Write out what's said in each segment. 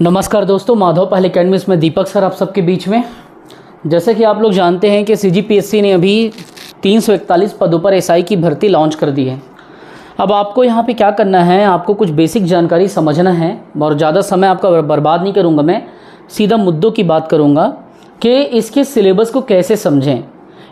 नमस्कार दोस्तों, माधव पहल अकेडमी में दीपक सर आप सबके बीच में। जैसे कि आप लोग जानते हैं कि सीजीपीएससी ने अभी 341 पदों पर एसआई की भर्ती लॉन्च कर दी है। अब आपको यहाँ पे क्या करना है, आपको कुछ बेसिक जानकारी समझना है और ज़्यादा समय आपका बर्बाद नहीं करूँगा। मैं सीधा मुद्दों की बात करूँगा कि इसके सिलेबस को कैसे समझें,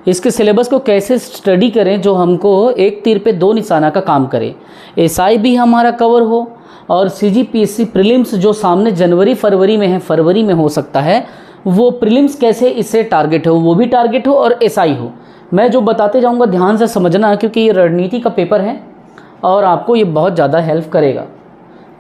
इसके सिलेबस को कैसे स्टडी करें जो हमको एक तीर पे दो निशाना का काम करे। एसआई भी हमारा कवर हो और सीजीपीएससी प्रीलिम्स जो सामने जनवरी फरवरी में है, फरवरी में हो सकता है, वो प्रीलिम्स कैसे इससे टारगेट हो, वो भी टारगेट हो और एसआई हो। मैं जो बताते जाऊंगा ध्यान से समझना, क्योंकि ये रणनीति का पेपर है और आपको ये बहुत ज़्यादा हेल्प करेगा।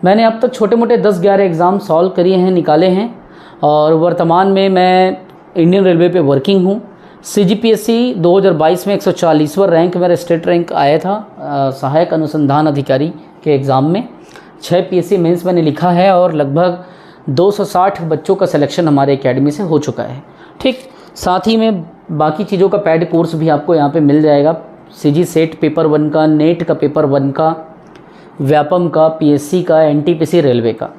मैंने अब तक छोटे मोटे 10-11 एग्ज़ाम सॉल्व करिए हैं, निकाले हैं और वर्तमान में मैं इंडियन रेलवे पे वर्किंग हूँ। सीजीपीएससी 2022 में 140वां रैंक मेरा स्टेट रैंक आया था सहायक अनुसंधान अधिकारी के एग्ज़ाम में। 6 पीएससी मेंस मैंने लिखा है और लगभग 260 बच्चों का सिलेक्शन हमारे एकेडमी से हो चुका है। ठीक, साथ ही में बाकी चीज़ों का पैड कोर्स भी आपको यहाँ पे मिल जाएगा। सीजी सेट पेपर 1 का, नेट का पेपर 1 का, व्यापम का, पीएससी का, एनटीपीसी रेलवे का,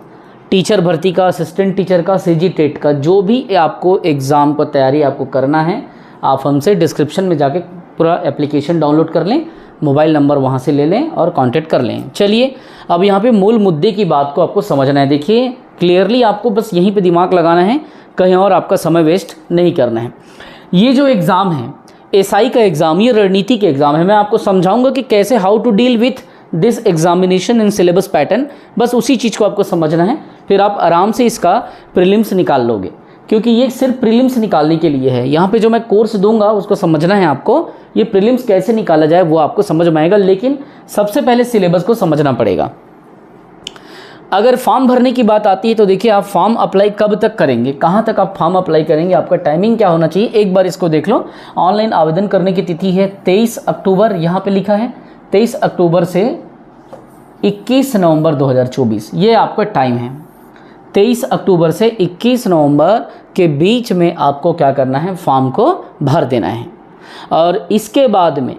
टीचर भर्ती का, असिस्टेंट टीचर का, सीजी टेट का, जो भी आपको एग्ज़ाम को तैयारी आपको करना है, आप हमसे डिस्क्रिप्शन में जाके पूरा एप्लीकेशन डाउनलोड कर लें, मोबाइल नंबर वहाँ से ले लें और कांटेक्ट कर लें। चलिए अब यहाँ पे मूल मुद्दे की बात को आपको समझना है। देखिए क्लियरली आपको बस यहीं पे दिमाग लगाना है, कहीं और आपका समय वेस्ट नहीं करना है। ये जो एग्ज़ाम है एसआई का एग्ज़ाम, ये रणनीति के एग्ज़ाम है। मैं आपको समझाऊंगा कि कैसे how to deal with this examination in syllabus pattern, बस उसी चीज़ को आपको समझना है, फिर आप आराम से इसका प्रीलिम्स निकाल लोगे, क्योंकि ये सिर्फ प्रीलिम्स निकालने के लिए है। यहाँ पे जो मैं कोर्स दूंगा उसको समझना है आपको, ये प्रीलिम्स कैसे निकाला जाए वो आपको समझ में आएगा, लेकिन सबसे पहले सिलेबस को समझना पड़ेगा। अगर फॉर्म भरने की बात आती है तो देखिए आप फॉर्म अप्लाई कब तक करेंगे, कहाँ तक आप फॉर्म अप्लाई करेंगे, आपका टाइमिंग क्या होना चाहिए, एक बार इसको देख लो। ऑनलाइन आवेदन करने की तिथि है 23 अक्टूबर, यहाँ पे लिखा है 23 अक्टूबर से 21 नवंबर 2024, ये आपका टाइम है। 23 अक्टूबर से 21 नवंबर के बीच में आपको क्या करना है, फॉर्म को भर देना है। और इसके बाद में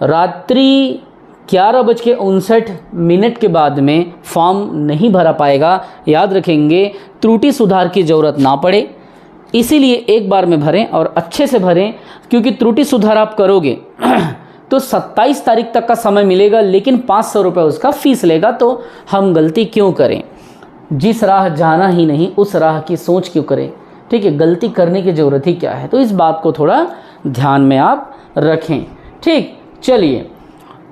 रात्रि 11:59 के बाद में फॉर्म नहीं भरा पाएगा। याद रखेंगे त्रुटि सुधार की ज़रूरत ना पड़े, इसीलिए एक बार में भरें और अच्छे से भरें, क्योंकि त्रुटि सुधार आप करोगे तो 27 तारीख तक का समय मिलेगा, लेकिन 500 रुपये उसका फीस लेगा। तो हम गलती क्यों करें, जिस राह जाना ही नहीं उस राह की सोच क्यों करें। ठीक है, गलती करने की ज़रूरत ही क्या है, तो इस बात को थोड़ा ध्यान में आप रखें। ठीक, चलिए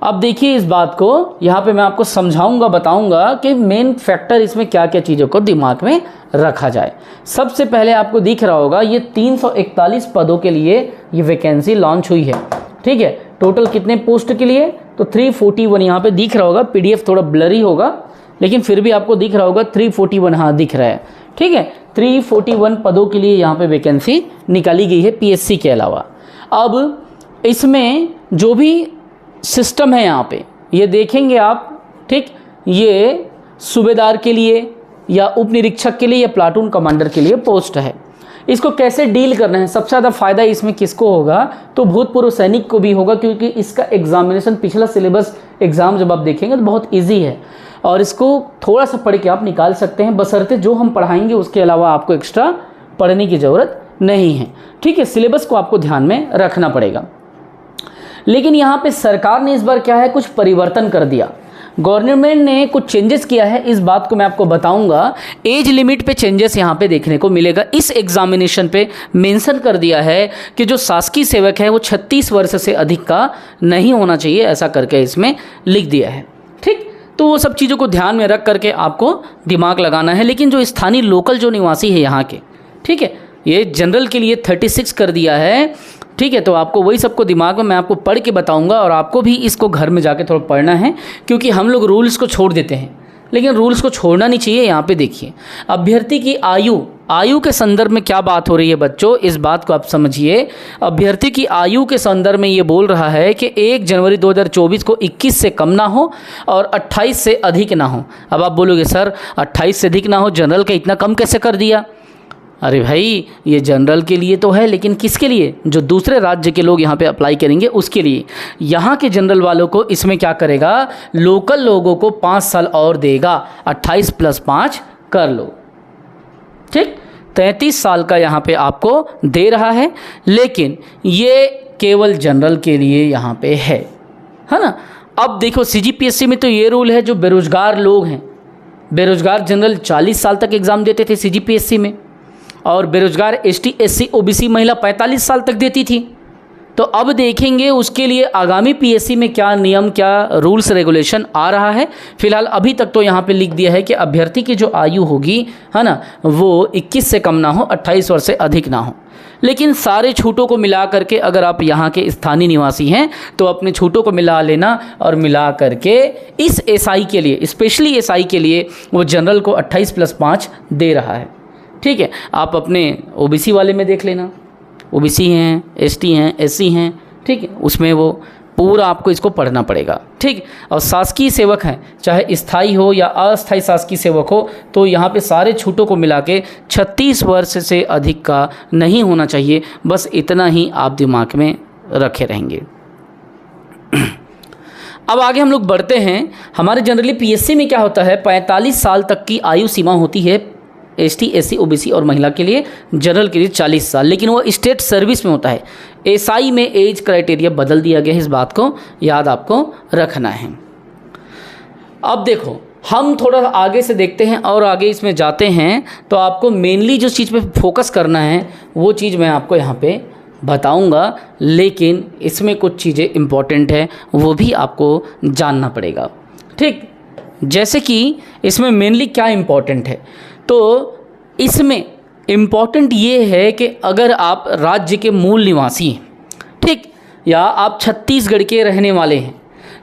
अब देखिए इस बात को यहाँ पे मैं आपको समझाऊंगा, बताऊंगा कि मेन फैक्टर इसमें क्या क्या चीज़ों को दिमाग में रखा जाए। सबसे पहले आपको दिख रहा होगा ये 341 पदों के लिए ये वैकेंसी लॉन्च हुई है। ठीक है, टोटल कितने पोस्ट के लिए, तो 341 यहाँ पे दिख रहा होगा, पीडीएफ थोड़ा ब्लरी होगा लेकिन फिर भी आपको दिख रहा होगा 341, हाँ दिख रहा है। ठीक है, 341 पदों के लिए यहाँ पे वैकेंसी निकाली गई है पीएससी के अलावा। अब इसमें जो भी सिस्टम है यहाँ पे ये देखेंगे आप। ठीक, ये सूबेदार के लिए या उप निरीक्षक के लिए या प्लाटून कमांडर के लिए पोस्ट है। इसको कैसे डील करना है, सबसे ज़्यादा फायदा इसमें किसको होगा, तो भूतपूर्व सैनिक को भी होगा, क्योंकि इसका एग्जामिनेशन पिछला सिलेबस एग्ज़ाम जब आप देखेंगे तो बहुत ईजी है और इसको थोड़ा सा पढ़ के आप निकाल सकते हैं, बशर्ते जो हम पढ़ाएंगे उसके अलावा आपको एक्स्ट्रा पढ़ने की ज़रूरत नहीं है। ठीक है, सिलेबस को आपको ध्यान में रखना पड़ेगा। लेकिन यहाँ पे सरकार ने इस बार क्या है, कुछ परिवर्तन कर दिया, गवर्नमेंट ने कुछ चेंजेस किया है। इस बात को मैं आपको बताऊंगा। एज लिमिट पे चेंजेस यहाँ पे देखने को मिलेगा। इस एग्जामिनेशन पे मेंशन कर दिया है कि जो शासकीय सेवक है वो 36 वर्ष से अधिक का नहीं होना चाहिए, ऐसा करके इसमें लिख दिया है। ठीक, तो वो सब चीज़ों को ध्यान में रख करके आपको दिमाग लगाना है। लेकिन जो स्थानीय लोकल जो निवासी है यहाँ के, ठीक है, ये जनरल के लिए 36 कर दिया है। ठीक है, तो आपको वही सबको दिमाग में मैं आपको पढ़ के बताऊंगा और आपको भी इसको घर में जाके थोड़ा पढ़ना है, क्योंकि हम लोग रूल्स को छोड़ देते हैं, लेकिन रूल्स को छोड़ना नहीं चाहिए। यहाँ पे देखिए अभ्यर्थी की आयु के संदर्भ में क्या बात हो रही है बच्चों, इस बात को आप समझिए। अभ्यर्थी की आयु के संदर्भ में ये बोल रहा है कि 1 जनवरी 2024 को 21 से कम ना हो और 28 से अधिक ना हो। अब आप बोलोगे सर 28 से अधिक ना हो, जनरल का इतना कम कैसे कर दिया। अरे भाई ये जनरल के लिए तो है, लेकिन किसके लिए, जो दूसरे राज्य के लोग यहाँ पे अप्लाई करेंगे उसके लिए। यहाँ के जनरल वालों को इसमें क्या करेगा, लोकल लोगों को 5 साल और देगा, 28 + 5 कर लो। ठीक, 33 साल का यहाँ पे आपको दे रहा है, लेकिन ये केवल जनरल के लिए यहाँ पे है ना। अब देखो CGPSC में तो ये रूल है, जो बेरोजगार लोग हैं, बेरोजगार जनरल 40 साल तक एग्ज़ाम देते थे CGPSC में, और बेरोजगार ST SC OBC महिला 45 साल तक देती थी। तो अब देखेंगे उसके लिए आगामी PSC में क्या नियम, क्या रूल्स रेगुलेशन आ रहा है। फिलहाल अभी तक तो यहाँ पे लिख दिया है कि अभ्यर्थी की जो आयु होगी, है ना, वो 21 से कम ना हो, 28 वर्ष से अधिक ना हो। लेकिन सारे छूटों को मिला करके अगर आप यहाँ के स्थानीय निवासी हैं तो अपने छूटों को मिला लेना, और मिला करके इस SI के लिए, स्पेशली SI के लिए वो जनरल को 28+5 दे रहा है। ठीक है, आप अपने OBC वाले में देख लेना, OBC हैं, ST हैं, SC हैं, ठीक है, उसमें वो पूरा आपको इसको पढ़ना पड़ेगा। ठीक, और शासकीय सेवक हैं, चाहे स्थायी हो या अस्थायी शासकीय सेवक हो, तो यहाँ पे सारे छूटों को मिला के 36 वर्ष से अधिक का नहीं होना चाहिए। बस इतना ही आप दिमाग में रखे रहेंगे। अब आगे हम लोग बढ़ते हैं। हमारे जनरली PSC में क्या होता है, 45 साल तक की आयु सीमा होती है ST SC OBC और महिला के लिए, जनरल के लिए 40 साल, लेकिन वो स्टेट सर्विस में होता है। SI में एज क्राइटेरिया बदल दिया गया है, इस बात को याद आपको रखना है। अब देखो हम थोड़ा आगे से देखते हैं और आगे इसमें जाते हैं, तो आपको मेनली जो चीज़ पे फोकस करना है वो चीज़ मैं आपको यहाँ पे बताऊँगा, लेकिन इसमें कुछ चीज़ें इम्पॉर्टेंट है, वो भी आपको जानना पड़ेगा। ठीक, जैसे कि इसमें मेनली क्या इम्पॉर्टेंट है, तो इसमें इम्पॉर्टेंट ये है कि अगर आप राज्य के मूल निवासी हैं, ठीक, या आप छत्तीसगढ़ के रहने वाले हैं,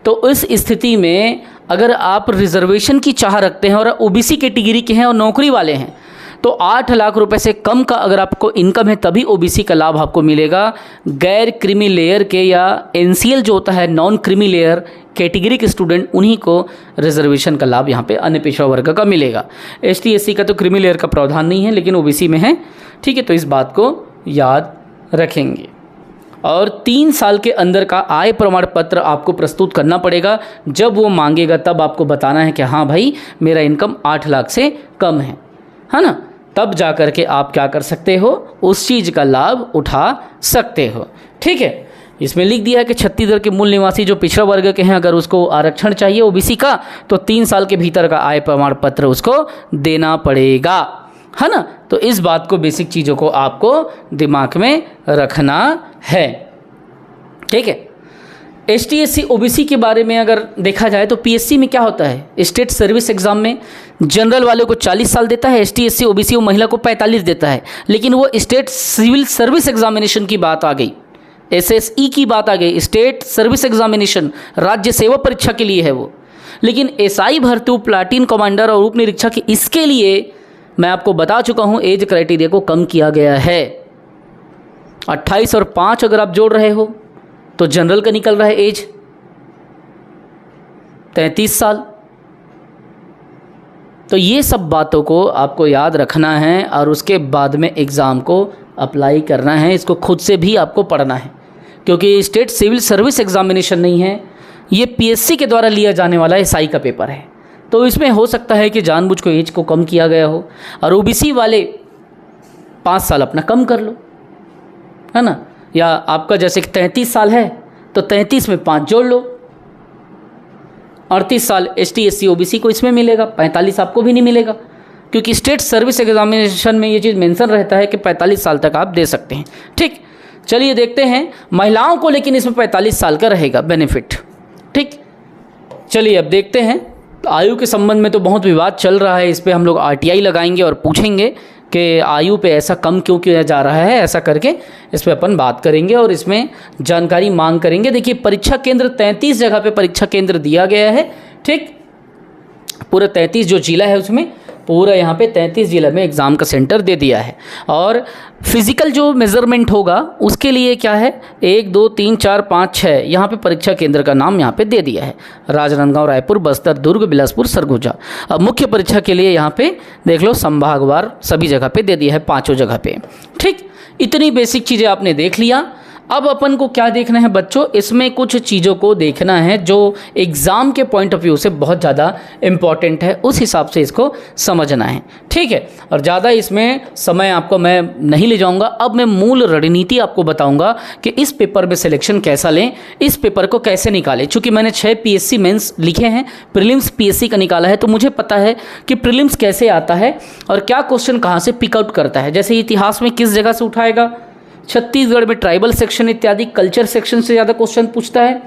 तो इस स्थिति में अगर आप रिजर्वेशन की चाह रखते हैं और OBC कैटेगरी के हैं और नौकरी वाले हैं, तो 8 लाख रुपए से कम का अगर आपको इनकम है तभी OBC का लाभ आपको मिलेगा। गैर क्रीमी लेयर के या NCL जो होता है नॉन क्रीमी लेयर कैटेगरी के स्टूडेंट, उन्हीं को रिजर्वेशन का लाभ यहाँ पे अन्य पिछड़ा वर्ग का मिलेगा। ST SC का तो क्रीमी लेयर का प्रावधान नहीं है, लेकिन OBC में है। ठीक है, तो इस बात को याद रखेंगे। और 3 साल के अंदर का आय प्रमाण पत्र आपको प्रस्तुत करना पड़ेगा। जब वो मांगेगा तब आपको बताना है कि हाँ भाई मेरा इनकम 8 लाख से कम है ना, तब जा कर के आप क्या कर सकते हो, उस चीज़ का लाभ उठा सकते हो। ठीक है, इसमें लिख दिया है कि छत्तीसगढ़ के मूल निवासी जो पिछड़ा वर्ग के हैं, अगर उसको आरक्षण चाहिए OBC का, तो 3 साल के भीतर का आय प्रमाण पत्र उसको देना पड़ेगा, है ना। तो इस बात को, बेसिक चीज़ों को आपको दिमाग में रखना है। ठीक है, ST SC OBC के बारे में अगर देखा जाए तो PSC में क्या होता है, स्टेट सर्विस एग्जाम में जनरल वाले को 40 साल देता है, ST SC OBC वो महिला को 45 देता है। लेकिन वो स्टेट सिविल सर्विस एग्जामिनेशन की बात आ गई, SSE की बात आ गई, स्टेट सर्विस एग्जामिनेशन राज्य सेवा परीक्षा के लिए है वो। लेकिन SI भर्ती, प्लाटून कमांडर और उप निरीक्षक की, इसके लिए मैं आपको बता चुका हूँ एज क्राइटेरिया को कम किया गया है। 28 और 5 अगर आप जोड़ रहे हो तो जनरल का निकल रहा है एज 33 साल। तो ये सब बातों को आपको याद रखना है और उसके बाद में एग्ज़ाम को अप्लाई करना है। इसको खुद से भी आपको पढ़ना है, क्योंकि स्टेट सिविल सर्विस एग्जामिनेशन नहीं है, ये PSC के द्वारा लिया जाने वाला SI का पेपर है। तो इसमें हो सकता है कि जानबूझ को एज को कम किया गया हो, और OBC वाले 5 साल अपना कम कर लो, है ना। या आपका जैसे 33 साल है तो 33 में 5 जोड़ लो, 38 साल ST SC OBC को इसमें मिलेगा, 45 आपको भी नहीं मिलेगा, क्योंकि स्टेट सर्विस एग्जामिनेशन में ये चीज़ मेंशन रहता है कि 45 साल तक आप दे सकते हैं। ठीक, चलिए देखते हैं महिलाओं को, लेकिन इसमें 45 साल का रहेगा बेनिफिट। ठीक, चलिए अब देखते हैं। तो आयु के संबंध में तो बहुत विवाद चल रहा है, इस पर हम लोग RTI लगाएंगे और पूछेंगे कि आयु पे ऐसा कम क्यों किया जा रहा है, ऐसा करके इस पर अपन बात करेंगे और इसमें जानकारी मांग करेंगे। देखिए, परीक्षा केंद्र 33 जगह पे परीक्षा केंद्र दिया गया है। ठीक, पूरा 33 जो जिला है उसमें पूरा यहाँ पे 33 जिला में एग्ज़ाम का सेंटर दे दिया है। और फिज़िकल जो मेज़रमेंट होगा उसके लिए क्या है, 1 2 3 4 5 6 यहाँ पे परीक्षा केंद्र का नाम यहाँ पे दे दिया है, राजनांदगांव, रायपुर, बस्तर, दुर्ग, बिलासपुर, सरगुजा। अब मुख्य परीक्षा के लिए यहाँ पे देख लो संभागवार सभी जगह पे दे दिया है, 5 जगह पे। ठीक, इतनी बेसिक चीज़ें आपने देख लिया। अब अपन को क्या देखना है बच्चों, इसमें कुछ चीज़ों को देखना है जो एग्ज़ाम के पॉइंट ऑफ व्यू से बहुत ज़्यादा इम्पॉर्टेंट है, उस हिसाब से इसको समझना है, ठीक है। और ज़्यादा इसमें समय आपको मैं नहीं ले जाऊंगा। अब मैं मूल रणनीति आपको बताऊंगा कि इस पेपर में सिलेक्शन कैसा लें, इस पेपर को कैसे निकालें। चूँकि मैंने 6 PSC मेंस लिखे हैं, प्रीलिम्स PSC का निकाला है, तो मुझे पता है कि प्रीलिम्स कैसे आता है और क्या क्वेश्चन कहाँ से पिकआउट करता है। जैसे इतिहास में किस जगह से उठाएगा, छत्तीसगढ़ में ट्राइबल सेक्शन इत्यादि कल्चर सेक्शन से ज़्यादा क्वेश्चन पूछता है।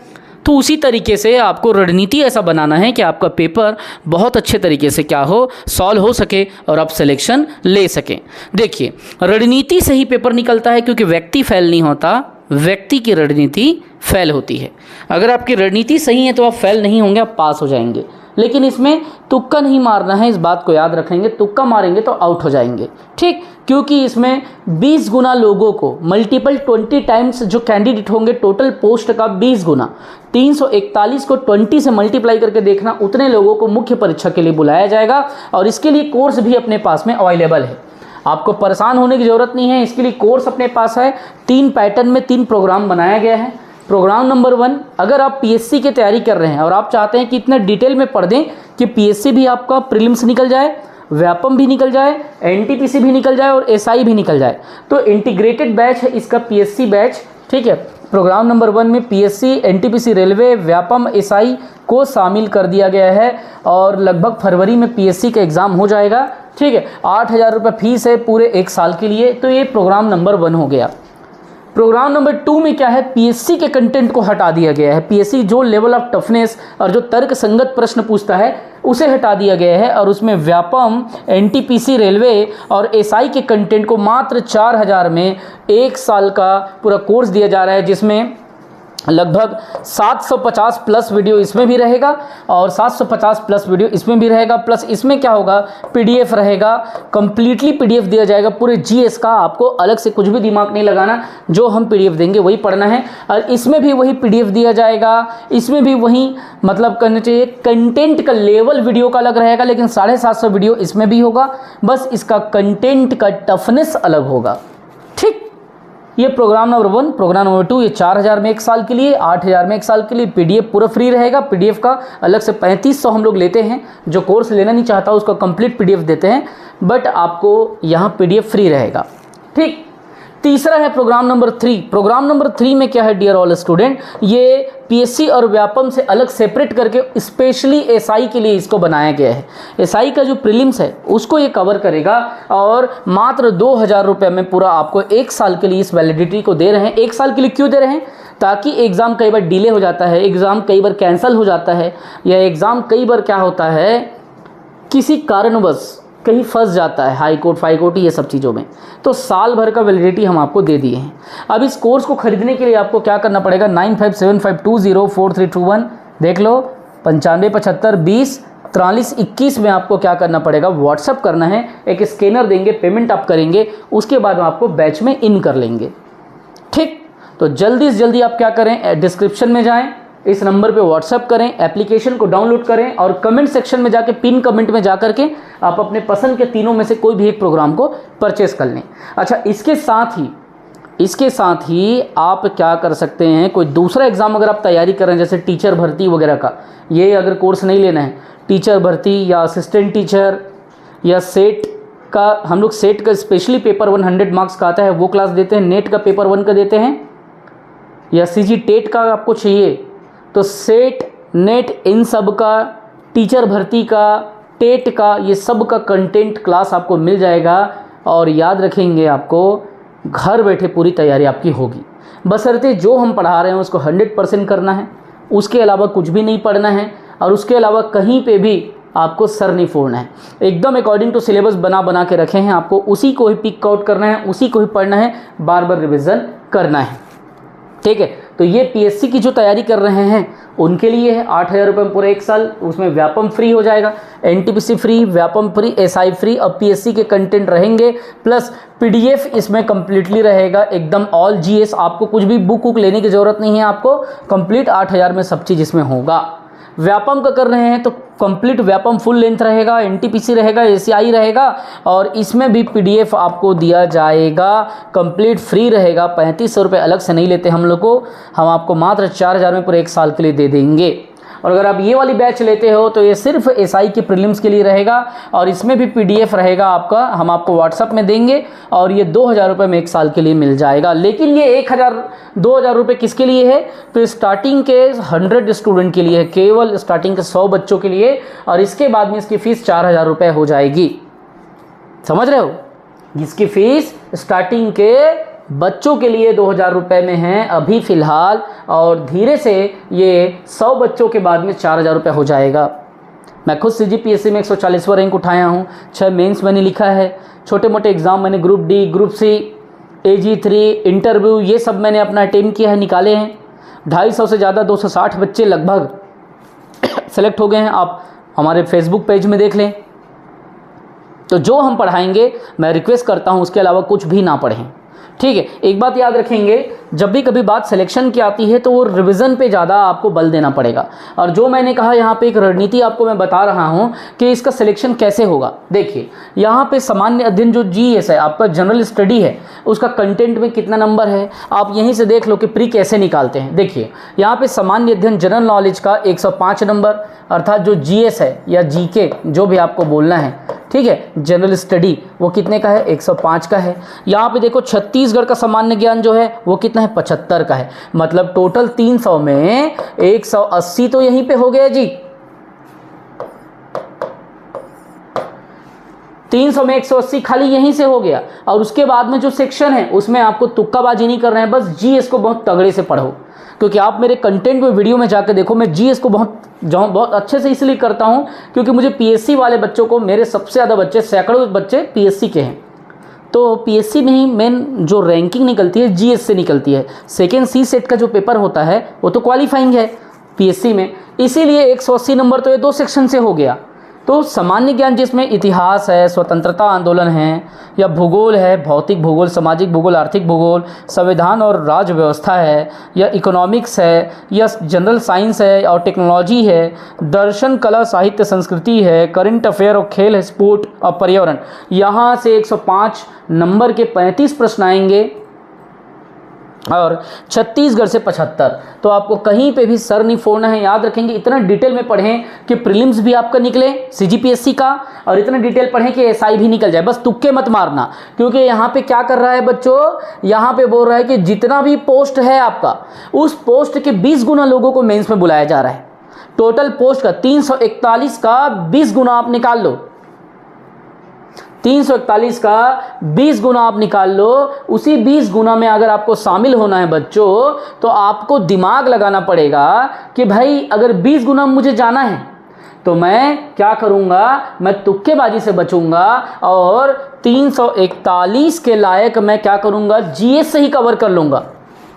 तो उसी तरीके से आपको रणनीति ऐसा बनाना है कि आपका पेपर बहुत अच्छे तरीके से क्या हो, सॉल्व हो सके और आप सिलेक्शन ले सकें। देखिए, रणनीति से ही पेपर निकलता है, क्योंकि व्यक्ति फेल नहीं होता, व्यक्ति की रणनीति फेल होती है। अगर आपकी रणनीति सही है तो आप फेल नहीं होंगे, आप पास हो जाएंगे। लेकिन इसमें तुक्का नहीं मारना है, इस बात को याद रखेंगे। तुक्का मारेंगे तो आउट हो जाएंगे, ठीक। क्योंकि इसमें 20 गुना लोगों को, मल्टीपल 20 टाइम्स जो कैंडिडेट होंगे, टोटल पोस्ट का 20 गुना, 341 को 20 से मल्टीप्लाई करके देखना, उतने लोगों को मुख्य परीक्षा के लिए बुलाया जाएगा। और इसके लिए कोर्स भी अपने पास में अवेलेबल है, आपको परेशान होने की ज़रूरत नहीं है। इसके लिए कोर्स अपने पास है, 3 पैटर्न में 3 प्रोग्राम बनाया गया है। प्रोग्राम नंबर 1, अगर आप PSC की तैयारी कर रहे हैं और आप चाहते हैं कि इतना डिटेल में पढ़ दें कि PSC भी आपका प्रीलिम्स निकल जाए, व्यापम भी निकल जाए, NTPC भी निकल जाए और SI भी निकल जाए, तो इंटीग्रेटेड बैच है इसका PSC बैच, ठीक है। प्रोग्राम नंबर 1 में PSC, NTPC, railway, Vyapam, SI को शामिल कर दिया गया है और लगभग फरवरी में PSC का एग्ज़ाम हो जाएगा, ठीक है। 8,000 रुपये फीस है पूरे 1 साल के लिए। तो ये प्रोग्राम नंबर 1 हो गया। प्रोग्राम नंबर 2 में क्या है, PSC के कंटेंट को हटा दिया गया है। PSC जो लेवल ऑफ टफनेस और जो तर्क संगत प्रश्न पूछता है उसे हटा दिया गया है, और उसमें व्यापम, NTPC, रेलवे और SI के कंटेंट को मात्र 4,000 में 1 साल का पूरा कोर्स दिया जा रहा है, जिसमें लगभग 750 प्लस वीडियो इसमें भी रहेगा और 750 प्लस वीडियो इसमें भी रहेगा। प्लस इसमें क्या होगा, PDF रहेगा, कंप्लीटली PDF दिया जाएगा पूरे GS का। आपको अलग से कुछ भी दिमाग नहीं लगाना, जो हम PDF देंगे वही पढ़ना है। और इसमें भी वही PDF दिया जाएगा, इसमें भी वही मतलब करना चाहिए। कंटेंट का लेवल वीडियो का अलग रहेगा, लेकिन 750 वीडियो इसमें भी होगा, बस इसका कंटेंट का टफनेस अलग होगा, ठीक। ये प्रोग्राम नंबर 1। प्रोग्राम नंबर 2, ये 4,000 में 1 साल के लिए, 8,000 में 1 साल के लिए। PDF पूरा फ्री रहेगा। PDF का अलग से 3500 हम लोग लेते हैं, जो कोर्स लेना नहीं चाहता उसका कंप्लीट PDF देते हैं, बट आपको यहाँ PDF फ्री रहेगा, ठीक। तीसरा है प्रोग्राम नंबर 3। प्रोग्राम नंबर 3 में क्या है डियर ऑल स्टूडेंट, ये PSC और व्यापम से अलग सेपरेट करके स्पेशली SI के लिए इसको बनाया गया है। SI का जो प्रीलिम्स है उसको ये कवर करेगा, और मात्र 2,000 रुपये में पूरा आपको 1 साल के लिए इस वैलिडिटी को दे रहे हैं। 1 साल के लिए क्यों दे रहे हैं, ताकि एग्ज़ाम कई बार डिले हो जाता है, एग्ज़ाम कई बार कैंसिल हो जाता है, या एग्ज़ाम कई बार क्या होता है किसी कारणवश कहीं फंस जाता है, हाई कोर्ट, फाई कोर्ट, ये सब चीज़ों में, तो साल भर का वैलिडिटी हम आपको दे दिए हैं। अब इस कोर्स को खरीदने के लिए आपको क्या करना पड़ेगा, 9575204321 देख लो, 9575204321 में आपको क्या करना पड़ेगा, व्हाट्सअप करना है, एक स्कैनर देंगे, पेमेंट आप करेंगे, उसके बाद हम आपको बैच में इन कर लेंगे, ठीक। तो जल्दी से जल्दी आप क्या करें, डिस्क्रिप्शन में जाएँ, इस नंबर पे व्हाट्सएप करें, एप्लीकेशन को डाउनलोड करें और कमेंट सेक्शन में जाके पिन कमेंट में जा करके आप अपने पसंद के तीनों में से कोई भी एक प्रोग्राम को परचेस कर लें। अच्छा, इसके साथ ही आप क्या कर सकते हैं, कोई दूसरा एग्ज़ाम अगर आप तैयारी कर रहे हैं, जैसे टीचर भर्ती वगैरह का, ये अगर कोर्स नहीं लेना है, टीचर भर्ती या असिस्टेंट टीचर या सेट का, हम लोग सेट का स्पेशली पेपर 100 मार्क्स का आता है वो क्लास देते हैं, नेट का पेपर 1 का देते हैं, या CG टेट का आपको चाहिए तो सेट, नेट, इन सब का, टीचर भर्ती का, टेट का, ये सब का कंटेंट क्लास आपको मिल जाएगा। और याद रखेंगे, आपको घर बैठे पूरी तैयारी आपकी होगी, बशर्ते जो हम पढ़ा रहे हैं उसको 100% करना है, उसके अलावा कुछ भी नहीं पढ़ना है, और उसके अलावा कहीं पे भी आपको सर नहीं फोड़ना है। एकदम अकॉर्डिंग टू सिलेबस बना के रखे हैं, आपको उसी को ही पिक आउट करना है, उसी को ही पढ़ना है, बार बार रिविज़न करना है, ठीक है। तो ये PSC की जो तैयारी कर रहे हैं उनके लिए है 8,000 रुपये में पूरे 1 साल, उसमें व्यापम फ्री हो जाएगा, NTPC free, Vyapam free, SI free, और PSC के कंटेंट रहेंगे, प्लस PDF इसमें कम्प्लीटली रहेगा, एकदम ऑल GS। आपको कुछ भी बुक लेने की ज़रूरत नहीं है, आपको कंप्लीट 8,000 में सब चीज़ इसमें होगा। व्यापम का कर रहे हैं तो कंप्लीट व्यापम फुल लेंथ रहेगा, एनटीपीसी रहेगा, एसीआई रहेगा और इसमें भी पीडीएफ आपको दिया जाएगा, कंप्लीट फ्री रहेगा। 3500 रुपये अलग से नहीं लेते हम लोग को, हम आपको मात्र 4000 में पूरे 1 साल के लिए दे देंगे। और अगर आप ये वाली बैच लेते हो तो ये सिर्फ एसआई के प्रीलिम्स के लिए रहेगा और इसमें भी पीडीएफ रहेगा आपका, हम आपको व्हाट्सएप में देंगे और ये 2000 रुपये में 1 साल के लिए मिल जाएगा। लेकिन ये 2000 रुपये किसके लिए है? तो स्टार्टिंग के 100 स्टूडेंट के लिए है, केवल स्टार्टिंग के 100 बच्चों के लिए, और इसके बाद में इसकी फ़ीस 4000 रुपये हो जाएगी। समझ रहे हो? इसकी फ़ीस स्टार्टिंग के बच्चों के लिए 2000 रुपये में है अभी फ़िलहाल, और धीरे से ये 100 बच्चों के बाद में 4000 रुपये हो जाएगा। मैं खुद CGPSC में 140वां रैंक उठाया हूँ, 6 मेंस मैंने लिखा है, छोटे मोटे एग्ज़ाम मैंने group D, group C, AG3, interview, ये सब मैंने अपना अटेम्प्ट किया है, निकाले हैं। 250 से ज़्यादा 260 बच्चे लगभग सेलेक्ट हो गए हैं। आप हमारे फेसबुक पेज में देख लें। तो जो हम पढ़ाएंगे मैं रिक्वेस्ट करता हूँ उसके अलावा कुछ भी ना पढ़ें, ठीक है। एक बात याद रखेंगे, जब भी कभी बात सिलेक्शन की आती है तो वो रिवीजन पे ज़्यादा आपको बल देना पड़ेगा। और जो मैंने कहा यहाँ पे एक रणनीति आपको मैं बता रहा हूँ कि इसका सिलेक्शन कैसे होगा। देखिए यहाँ पे सामान्य अध्ययन जो GS है, आपका जनरल स्टडी है, उसका कंटेंट में कितना नंबर है आप यहीं से देख लो कि प्री कैसे निकालते हैं। देखिए यहाँ पे सामान्य अध्ययन जनरल नॉलेज का 105 नंबर, अर्थात जो GS है या GK जो भी आपको बोलना है, ठीक है, जनरल स्टडी वो कितने का है? 105 का है। यहाँ पे देखो छत्तीसगढ़ का सामान्य ज्ञान जो है वो कितना है? 75 का है। मतलब टोटल 300 में 180 तो यहीं पे हो गया जी। 300 में 180 खाली यहीं से हो गया। और उसके बाद में जो सेक्शन है उसमें आपको तुक्काबाजी नहीं कर रहे हैं, बस GS को बहुत तगड़े से पढ़ो। क्योंकि आप मेरे कंटेंट में वीडियो में जाकर देखो, मैं GS को बहुत अच्छे से इसलिए करता हूँ क्योंकि मुझे PSC वाले बच्चों को, मेरे सबसे ज़्यादा बच्चे, सैकड़ों बच्चे PSC के हैं। तो PSC में ही मेन जो रैंकिंग निकलती है GS से निकलती है। सेकेंड C सेट का जो पेपर होता है वो तो क्वालिफाइंग है PSC में, इसीलिए 180 नंबर तो ये 2 सेक्शन से हो गया। तो सामान्य ज्ञान जिसमें इतिहास है, स्वतंत्रता आंदोलन है, या भूगोल है, भौतिक भूगोल, सामाजिक भूगोल, आर्थिक भूगोल, संविधान और राज्य व्यवस्था है, या इकोनॉमिक्स है, या जनरल साइंस है और टेक्नोलॉजी है, दर्शन, कला, साहित्य, संस्कृति है, करंट अफेयर और खेल है, स्पोर्ट और पर्यावरण, यहाँ से 105 नंबर के 35 प्रश्न आएंगे और छत्तीसगढ़ से 75। तो आपको कहीं पे भी सर नहीं फोड़ना है। याद रखेंगे, इतना डिटेल में पढ़ें कि प्रीलिम्स भी आपका निकले CGPSC का, और इतना डिटेल पढ़ें कि SI भी निकल जाए। बस तुक्के मत मारना, क्योंकि यहाँ पे क्या कर रहा है बच्चों, यहाँ पे बोल रहा है कि जितना भी पोस्ट है आपका, उस पोस्ट के 20 गुना लोगों को मेंस में बुलाया जा रहा है। टोटल पोस्ट का 341 का 20 गुना आप निकाल लो, 341 का 20 गुना आप निकाल लो। उसी 20 गुना में अगर आपको शामिल होना है बच्चों, तो आपको दिमाग लगाना पड़ेगा कि भाई अगर 20 गुना मुझे जाना है तो मैं क्या करूंगा, मैं तुक्केबाजी से बचूंगा और 341 के लायक मैं क्या करूंगा, GS से ही कवर कर लूंगा।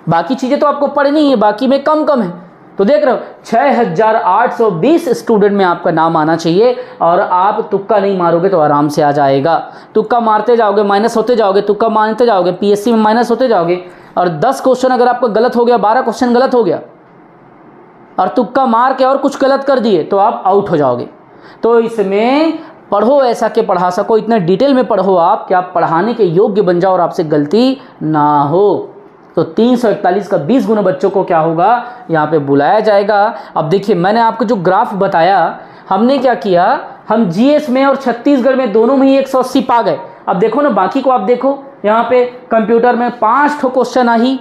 बाकी चीज़ें तो आपको पढ़नी है, बाकी में कम है। तो देख रहे हो 6820 स्टूडेंट में आपका नाम आना चाहिए, और आप तुक्का नहीं मारोगे तो आराम से आ जाएगा। तुक्का मारते जाओगे माइनस होते जाओगे, तुक्का मारते जाओगे PSC में माइनस होते जाओगे, और 10 क्वेश्चन अगर आपका गलत हो गया, 12 क्वेश्चन गलत हो गया और तुक्का मार के और कुछ गलत कर दिए तो आप आउट हो जाओगे। तो इसमें पढ़ो ऐसा कि पढ़ा सको, इतना डिटेल में पढ़ो आप कि आप पढ़ाने के योग्य बन जाओ और आपसे गलती ना हो। तो 341 का 20 गुना बच्चों को क्या होगा, यहाँ पे बुलाया जाएगा। अब देखिए मैंने आपको जो ग्राफ बताया, हमने क्या किया, हम GS में और छत्तीसगढ़ में दोनों में ही 180 पा गए। अब देखो ना बाकी को, आप देखो यहाँ पे कंप्यूटर में 5 क्वेश्चन आई,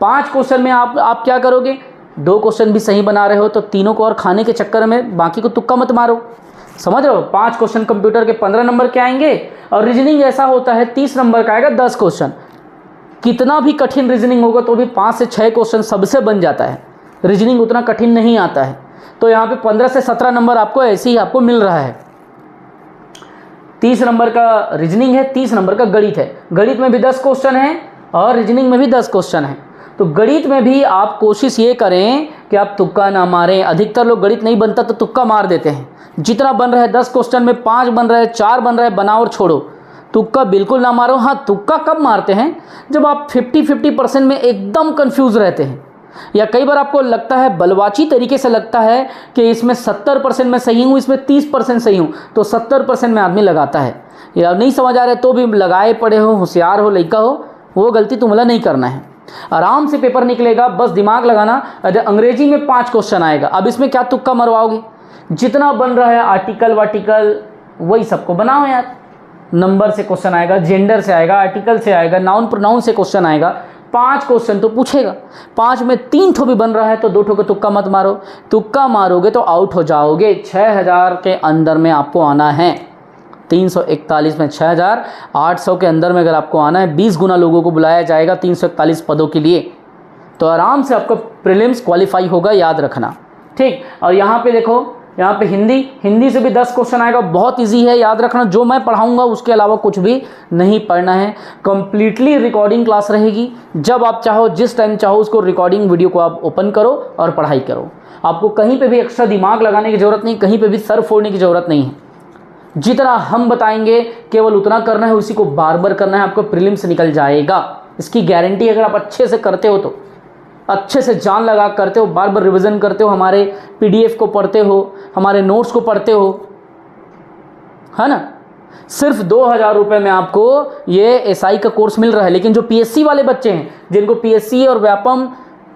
5 क्वेश्चन में आप क्या करोगे, 2 क्वेश्चन भी सही बना रहे हो तो तीनों को और खाने के चक्कर में बाकी को तुक्का मत मारो। समझ रहे हो, 5 क्वेश्चन कंप्यूटर के 15 नंबर के आएंगे, और रीजनिंग ऐसा होता है 30 नंबर का आएगा 10 क्वेश्चन। कितना भी कठिन रीजनिंग होगा तो भी 5 से 6 क्वेश्चन सबसे बन जाता है, रीजनिंग उतना कठिन नहीं आता है। तो यहाँ पे 15 से 17 नंबर आपको ऐसे ही आपको मिल रहा है। 30 नंबर का रीजनिंग है, 30 नंबर का गणित है, गणित में भी 10 क्वेश्चन है और रीजनिंग में भी 10 क्वेश्चन है। तो गणित में भी आप कोशिश ये करें कि आप तुक्का ना मारें। अधिकतर लोग गणित नहीं बनता तो तुक्का मार देते हैं, जितना बन रहा है 10 क्वेश्चन में 5 बन रहा है, 4 बन रहा है, बनाओ और छोड़ो, तुक्का बिल्कुल ना मारो। हाँ, तुक्का कब मारते हैं, जब आप 50-50% में एकदम कंफ्यूज रहते हैं, या कई बार आपको लगता है बलवाची तरीके से लगता है कि इसमें 70% मैं सही हूँ, इसमें 30% सही हूँ, तो 70% में आदमी लगाता है। या नहीं समझ आ रहा है तो भी लगाए पड़े हो, होशियार हो, लड़का हो, वो गलती तुम्हें नहीं करना है। आराम से पेपर निकलेगा, बस दिमाग लगाना। अंग्रेजी में 5 क्वेश्चन आएगा। अब इसमें क्या तुक्का मरवाओगे, जितना बन रहा है आर्टिकल वार्टिकल वही सबको बनाओ यार। नंबर से क्वेश्चन आएगा, जेंडर से आएगा, आर्टिकल से आएगा, नाउन प्रोनाउन से क्वेश्चन आएगा। 5 क्वेश्चन तो पूछेगा, 5 में 3 ठो भी बन रहा है तो 2 ठो के तुक्का मत मारो। तुक्का मारोगे तो आउट हो जाओगे। 6000 के अंदर में आपको आना है। 341 में 6800 के अंदर में अगर आपको आना है, 20 गुना लोगों को बुलाया जाएगा 341 पदों के लिए, तो आराम से आपका प्रीलिम्स क्वालिफाई होगा, याद रखना। ठीक, और यहाँ पे देखो, यहाँ पे हिंदी से भी 10 क्वेश्चन आएगा। बहुत इजी है, याद रखना। जो मैं पढ़ाऊंगा उसके अलावा कुछ भी नहीं पढ़ना है। कंप्लीटली रिकॉर्डिंग क्लास रहेगी। जब आप चाहो, जिस टाइम चाहो, उसको रिकॉर्डिंग वीडियो को आप ओपन करो और पढ़ाई करो। आपको कहीं पे भी एक्स्ट्रा दिमाग लगाने की ज़रूरत नहीं, कहीं पे भी सर फोड़ने की ज़रूरत नहीं है। जितना हम बताएंगे केवल उतना करना है, उसी को बार बार करना है, आपको प्रीलिम्स निकल जाएगा। इसकी गारंटी अगर आप अच्छे से करते हो, तो अच्छे से जान लगा करते हो, बार बार रिवीजन करते हो, हमारे पीडीएफ को पढ़ते हो, हमारे नोट्स को पढ़ते हो, है ना। सिर्फ 2000 रुपये में आपको ये एसआई का कोर्स मिल रहा है। लेकिन जो पीएससी वाले बच्चे हैं, जिनको पीएससी और व्यापम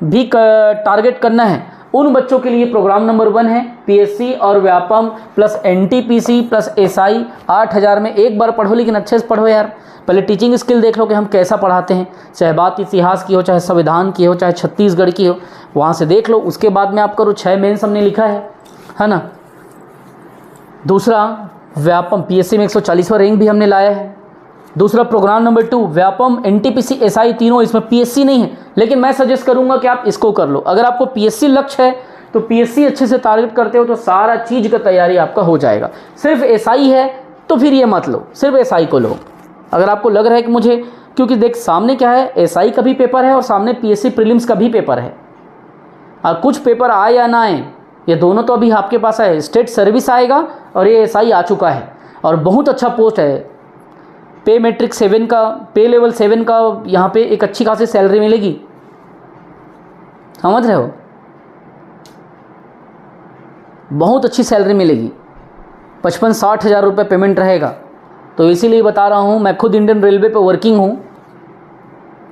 भी टारगेट करना है, उन बच्चों के लिए प्रोग्राम नंबर 1 है। पीएससी और Vyapam plus NTPC plus SI 8000 में। एक बार पढ़ो, लेकिन अच्छे से पढ़ो यार। पहले टीचिंग स्किल देख लो कि हम कैसा पढ़ाते हैं, चाहे बात इतिहास की हो, चाहे संविधान की हो, चाहे छत्तीसगढ़ की हो, वहाँ से देख लो। उसके बाद में आप करो। 6 मेंस हमने लिखा है ना। दूसरा, व्यापम पीएससी में 140वां रैंक भी हमने लाया है। दूसरा programme number 2 Vyapam NTPC SI, तीनों इसमें पीएससी नहीं है, लेकिन मैं सजेस्ट करूंगा कि आप इसको कर लो। अगर आपको पीएससी लक्ष्य है तो पीएससी अच्छे से टारगेट करते हो तो सारा चीज़ का तैयारी आपका हो जाएगा। सिर्फ एसआई है तो फिर ये मत लो, सिर्फ एसआई को लो। अगर आपको लग रहा है कि मुझे, क्योंकि देख सामने क्या है, एसआई का भी पेपर है और सामने पीएससी प्रीलिम्स का भी पेपर है। और कुछ पेपर आए या ना आए, ये दोनों तो अभी आपके पास है। स्टेट सर्विस आएगा और ये एसआई आ चुका है और बहुत अच्छा पोस्ट है। पे मैट्रिक 7 का, पे लेवल 7 का यहाँ पे एक अच्छी खासी सैलरी मिलेगी, समझ रहे हो, बहुत अच्छी सैलरी मिलेगी। 55-60 हज़ार रुपये पेमेंट रहेगा। तो इसीलिए बता रहा हूँ, मैं खुद इंडियन रेलवे पे वर्किंग हूँ।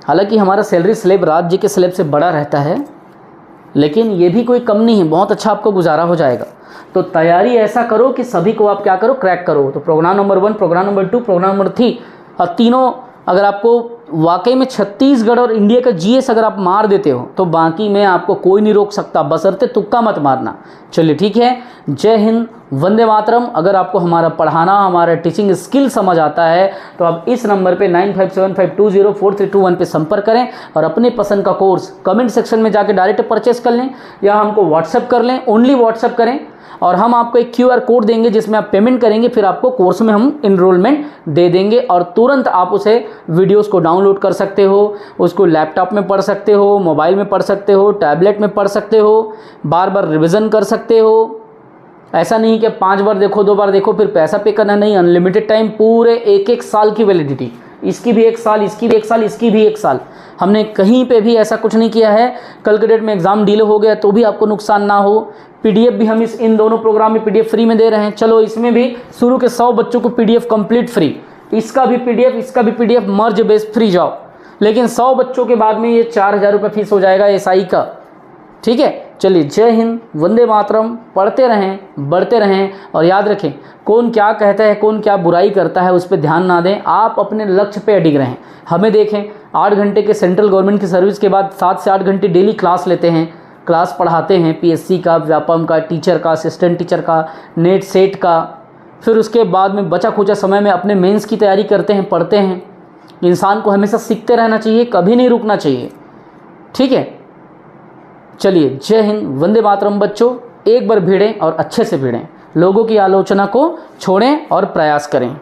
हालांकि हमारा सैलरी स्लेब राज्य के स्लेब से बड़ा रहता है, लेकिन ये भी कोई कम नहीं है, बहुत अच्छा आपको गुजारा हो जाएगा। तो तैयारी ऐसा करो कि सभी को आप क्या करो, क्रैक करो। तो programme number 1, programme number 2, programme number 3 और तीनों अगर आपको वाकई में छत्तीसगढ़ और इंडिया का जीएस अगर आप मार देते हो तो बाकी में आपको कोई नहीं रोक सकता, बशर्ते तुक्का मत मारना। चलिए ठीक है, जय हिंद, वंदे मातरम। अगर आपको हमारा पढ़ाना, हमारा टीचिंग स्किल समझ आता है तो आप इस नंबर पे 9575204321 पे संपर्क करें और अपने पसंद का कोर्स कमेंट सेक्शन में जाके डायरेक्ट परचेस कर लें या हमको व्हाट्सएप कर लें। ओनली व्हाट्सएप करें और हम आपको एक QR कोड देंगे जिसमें आप पेमेंट करेंगे, फिर आपको कोर्स में हम इनरोलमेंट दे देंगे और तुरंत आप उसे वीडियोस को डाउनलोड कर सकते हो, उसको लैपटॉप में पढ़ सकते हो, मोबाइल में पढ़ सकते हो, टैबलेट में पढ़ सकते हो, बार बार रिवीजन कर सकते हो। ऐसा नहीं कि 5 बार देखो, 2 बार देखो फिर पैसा पे करना, नहीं। अनलिमिटेड टाइम, पूरे 1-1 साल की वैलिडिटी, इसकी भी 1 साल, इसकी भी 1 साल, इसकी भी 1 साल। हमने कहीं पे भी ऐसा कुछ नहीं किया है। कल के डेट में एग्जाम डिले हो गया तो भी आपको नुकसान ना हो। पीडीएफ भी हम इन दोनों प्रोग्राम में पीडीएफ फ्री में दे रहे हैं। चलो इसमें भी शुरू के 100 बच्चों को पीडीएफ कंप्लीट फ्री, इसका भी पीडीएफ, इसका भी पीडीएफ मर्ज बेस फ्री जाओ। लेकिन 100 बच्चों के बाद में ये 4000 रुपये फीस हो जाएगा एसआई का। ठीक है, चलिए जय हिंद, वंदे मातरम। पढ़ते रहें, बढ़ते रहें और याद रखें, कौन क्या कहता है, कौन क्या बुराई करता है, उस पर ध्यान ना दें। आप अपने लक्ष्य पे अडिग रहें। हमें देखें, 8 घंटे के सेंट्रल गवर्नमेंट की सर्विस के बाद 7 से 8 घंटे डेली क्लास लेते हैं, क्लास पढ़ाते हैं पीएससी का, व्यापम का, टीचर का, असिस्टेंट टीचर का, नेट सेट का। फिर उसके बाद में बचा खुचा समय में अपने मेंस की तैयारी करते हैं, पढ़ते हैं। इंसान को हमेशा सीखते रहना चाहिए, कभी नहीं रुकना चाहिए। ठीक है, चलिए जय हिंद, वंदे मातरम। बच्चों एक बार भिड़ें और अच्छे से भिड़ें, लोगों की आलोचना को छोड़ें और प्रयास करें।